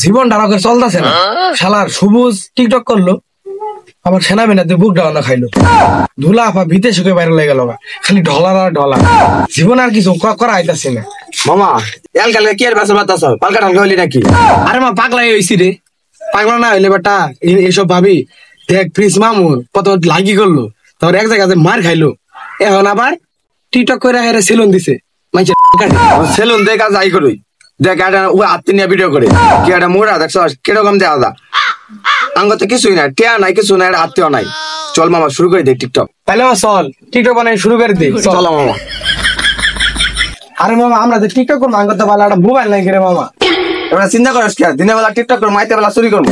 জীবন ডারকে চলতেছে না, শালার সবুজ টিকটক করলো, আবার সেনাবাহিনীতে বুক ডাউনা খাইলো, ধুলা আফা ভিতে শুকে বাইরে লেগে গেল, খালি ঢলার আর ঢলা, জীবন আর কিছু করা আইতাছি না। মামা এল কালকে কি আর বাসা বাতাস পালকা ঢালকা হইলি নাকি? আরে মা পাগলাই হইছি রে, পাগলা না হইলে বেটা এইসব ভাবি। দেখ প্রিন্স মামুর কত লাগি করলো, তারপর এক জায়গাতে মার খাইলো, এখন আবার টিকটক করে হেরে সেলুন দিছে। সেলুন দেখ কাজ আই করুই, দেখ এটা ও আত্মি নিয়ে ভিডিও করে কি একটা মোড়া দেখছ কিরকম দেওয়া দা আঙ্গতে কিছুই নাই, টিয়া নাই কিছু নাই, আত্মীয় নাই। চল মামা শুরু করে দে টিকটক। তাহলে আমার চল টিকটক বানাই শুরু করে দে। চলো মামা। আরে মামা আমরা যে টিকটক করবো আঙ্গতে ভালো একটা মোবাইল নাই রে মামা। এবার চিন্তা করিস কি দিনের বেলা টিকটক করবো, আইতে বেলা চুরি করবো?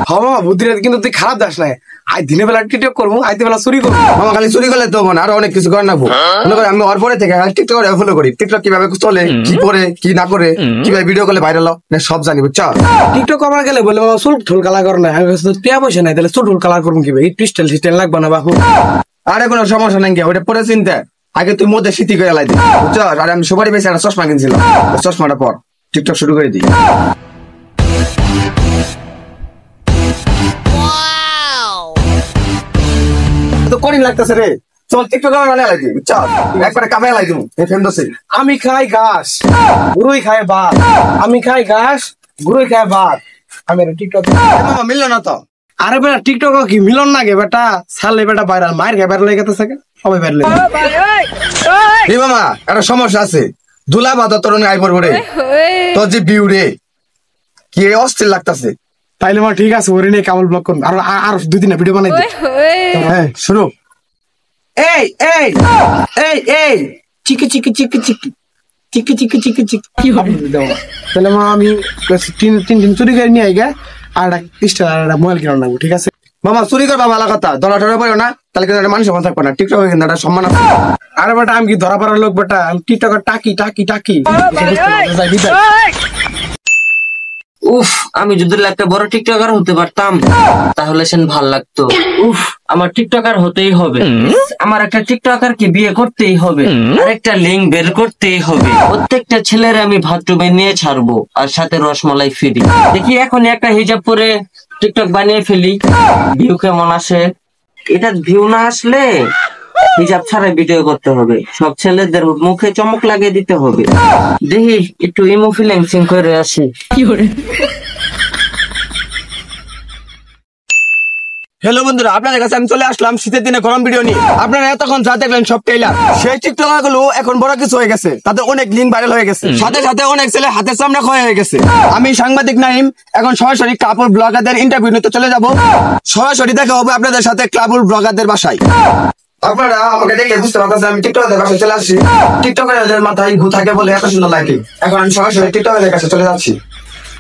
হ্যাঁ মামা বুদ্ধিটা কিন্তু তুই খারাপ দাস নাই, আই দিনের বেলা টিকটক করবো, আইতে বেলা চুরি করবো। মামা খালি চুরি করলে তো না, আরো অনেক কিছু করে নাকবো। মনে করি আমি ওর পরে থেকে টিকটক করে ফলো করি, টিকটক কিভাবে চলে, কি করে কি না করে, কিভাবে ভিডিও করলে ভাইরাল সব জানি বুঝছো। টিকটক করার গেলে বলে মামা চুল ঠুল কালার করে না, টিয়া পয়সা নাই, তাহলে চুল ঠুল কালার করবো কি ভাই? ক্রিস্টাল সিস্টেল লাগবে না বাবু? আরে কোনো সমস্যা নাই, ওটা পরে চিন্তা, আগে তুই মধ্যে স্মৃতি করে লাই দিবি বুঝছো। আর আমি সবারই বেশি একটা চশমা কিনছিলাম, চশমাটা পর টিকটক শুরু করে দিই। তো করিম লাগতেছে রে, চল টিকটক লাই দিবি বুঝছো, একবারে কামে লাই দিব। আমি খাই ঘাস গুরুই খায় ভাত, আমি খাই ঘাস গুরুই খায় ভাত, আমি টিকটক। মামা মিললো না তো? আরে বেটা টিকটক কি মিলন না গে বেটা, সালে বেটা ভাইরাল মায়ের খাই ভাইরাল লেগে থাকে, সবাই ভাইরাল। এই মামা একটা সমস্যা আছে, দুলা বাদা তোর আই পড়বো রে, তোর যে ভিউ রে কি অস্থির লাগতেছে। তাইলে মা ঠিক আছে, ওরে নিয়ে কেবল ব্লক করুন, আর 2-3 ভিডিও বানাই দে। হ্যাঁ শুরু। এই এই এই এই চিকি চিকি চিকি চিকি চিকি চিকি চিকি চিকি কি হবে তাহলে মা আমি তিন দিন চুরি করে নিয়ে আইগা আর একটা স্টার আর একটা মোবাইল কিনে নেবো, ঠিক আছে? মামা চুরি করবা ভালো কথা, ধরা ধরা পড়ো না, তাহলে কিন্তু একটা মানুষ সম্মান থাকবে না, টিকটকে কিন্তু একটা সম্মান আছে। আরে বেটা আমি কি ধরা পড়ার লোক বেটা, আমি টিকটকের টাকি টাকি টাকি। উফ, আমি যদি একটা বড় টিকটকার হতে পারতাম তাহলে সেন ভাল লাগতো। উফ, আমার টিকটকার হতেই হবে, আমার একটা টিকটকারকে বিয়ে করতেই হবে, আর একটা লিঙ্ক বের করতেই হবে, প্রত্যেকটা ছেলের আমি বাথরুমে নিয়ে ছাড়বো, আর সাথে রসমালাই ফ্রি। দেখি এখন একটা হিজাব পরে টিকটক বানিয়ে ফেলি, ভিউ কেমন আসে। এটা ভিউ না আসলে হিজাব ছাড়াই ভিডিও করতে হবে, সব ছেলেদের মুখে চমক লাগিয়ে দিতে হবে। দেখি একটু ইমো ফিলিংসিং করে আসি। হ্যালো বন্ধুরা, আপনাদের কাছে আমি চলে আসলাম শীতের দিনে গরম ভিডিও নিয়ে। আপনারা এতক্ষণ যা দেখলেন সব টেইলার, সেই টিকটকার গুলো এখন বড় কিছু হয়ে গেছে, তাদের অনেক লিঙ্ক ভাইরাল হয়ে গেছে, সাথে সাথে অনেক ছেলে হাতের চামড়া ক্ষয় হয়ে গেছে। আমি সাংবাদিক নাইম এখন সরাসরি কাপড় ব্লগারদের ইন্টারভিউ নিতে চলে যাব, সরাসরি দেখা হবে আপনাদের সাথে কাপড় ব্লগারদের বাসায়। আপনারা আমাকে দেখে বুঝতে পারছেন আমি টিকটকের বাসায় চলে আসছি। টিকটকের মাথায় ঘু থাকে বলে এত সুন্দর লাগে, এখন আমি সরাসরি টিকটকের কাছে চলে যাচ্ছি।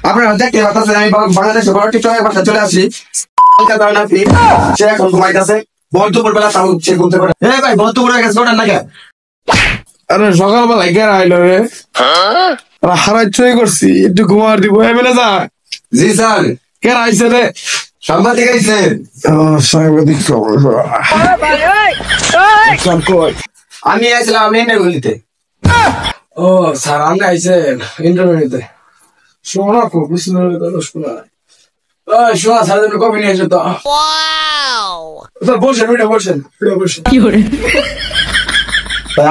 আপনারা দেখতে পাচ্ছেন আমি বাংলাদেশের বড় টিকটকের বাসায় চলে আসছি। সে এখন ঘুমাইতেছে, বন্ধুপুর বেলা তাও সে ঘুমতে পারে। এ ভাই বন্ধুপুর হয়ে গেছে ওটার নাকি? আরে সকালবেলা কে আইলো রে, হারাই চুরি করছি, একটু ঘুমার দিব। এমএলএ যা। জি স্যার। কে আইছে রে? সাংবাদিক আইছে। সাংবাদিক আমি আইছিলাম আপনি ইন্টারভিউ নিতে। ও স্যার আপনি আইছেন ইন্টারভিউ নিতে? শোনা খুব বিষ্ণু শোনা, শোনা স্যার জন্য কপি নিয়ে এসে তো বলছেন বলছেন কি করে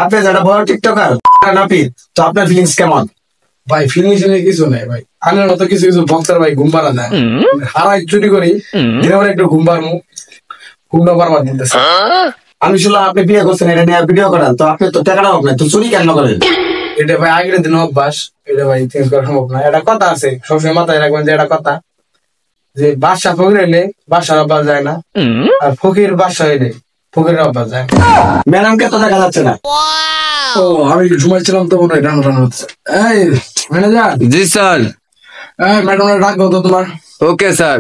আপনি যারা বড় টিকটকার নাপিত, তো আপনার ফিলিংস কেমন? ভাই ফিলিংস কিছু নাই ভাই, আনার মতো কিছু কিছু ভক্তরা ভাই ঘুম পাড়া দেয়, হারাই চুরি করি দিনে একটু ঘুম পারমু, ঘুমটা পারবার দিতেছে। আমি শুনলাম আপনি বিয়ে করছেন, এটা নিয়ে ভিডিও করেন, তো আপনি তো টাকা হবে না, তো চুরি কেন করেন? এটা ভাই আগের দিন অভ্যাস, এটা ভাই চেঞ্জ করা সম্ভব না। এটা কথা আছে সবসময় মাথায় রাখবেন যে এটা কথা, যে বাদশা ফকির হইলে বাদশার অভ্যাস যায় না, আর ফকির বাদশা হইলে ফকিরের অভ্যাস যায়। ম্যাডামকে তো দেখা যাচ্ছে না। ও আমি ঘুমাইছিলাম তো মনে হয় রান্না রান্না হচ্ছে। এই ম্যানেজার। জি স্যার। এই ম্যাডাম ডাকবো তো তোমার। Okay sir.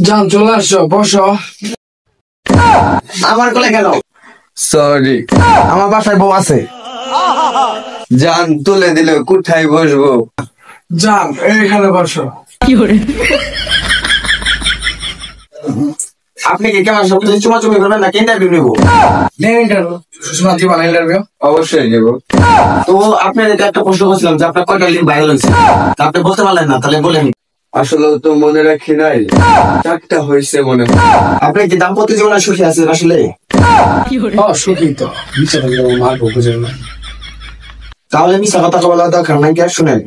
যান চলে আসছো, বসো। আমার কোলে কেন? সরি, আমার বাসায় বউ আছে। জান তুলে দিলে কোথায় বসবো? যান এইখানে বসো। আপনি কি কেমন সব কিছু চুমাচুমি করবেন না ইন্টারভিউ নেবো? সুষমা দিবা না ইন্টারভিউ? অবশ্যই নেব। তো আপনার একটা প্রশ্ন করছিলাম যে আপনার কয়টা লিঙ্ক ভাইরাল হয়েছে, তা আপনি বলতে পারলেন না, তাহলে বলেন। আসলে তো মনে রাখি নাই, 4টা হয়েছে মনে হয়। আপনি কি দাম্পত্য জীবনে সুখী আছেন আসলে? সুখী তো মিশে থাকলে মারবো বুঝে না। তাহলে মিশা কথা বলার দরকার নাই। শুনেন,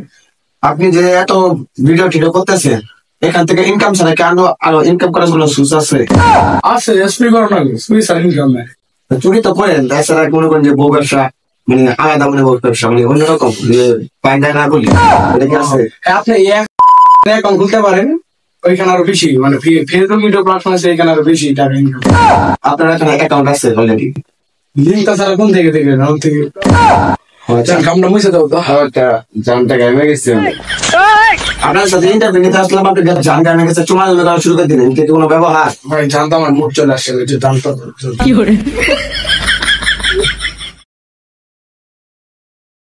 আপনি যে এত ভিডিও টিডিও করতেছেন, এখান থেকে ইনকাম ছাড়া কি আরো ইনকাম করার কোনো সোর্স আছে? আছে স্প্রে করো না, স্প্রে সার ইনকাম নাই। চুরি তো করেন, তাছাড়া মনে করেন যে বউ ব্যবসা, মানে আলাদা মনে বউ ব্যবসা, মানে অন্যরকম পাইনা না বলি, এটা কি আছে? আপনি অ্যাকাউন্ট খুলতে পারেন, ওইখানে আরো বেশি, মানে ফেসবুক ভিডিও প্ল্যাটফর্ম আছে, এখানে আরো বেশি টাকা ইনকাম। আপনার এখানে অ্যাকাউন্ট আছে অলরেডি? লিঙ্ক তাছাড়া কোন থেকে থেকে থেকে কামটা মুছে দাও তো। জানটা গাইমে গেছে। আপনার সাথে ইন্টারভিউ নিতে আসলাম, আপনি জান গানে গেছে চুমা করা শুরু করে দিলেন, কিন্তু কোনো ব্যবহার? ভাই জানতো আমার মুড চলে আসছে, জানতো।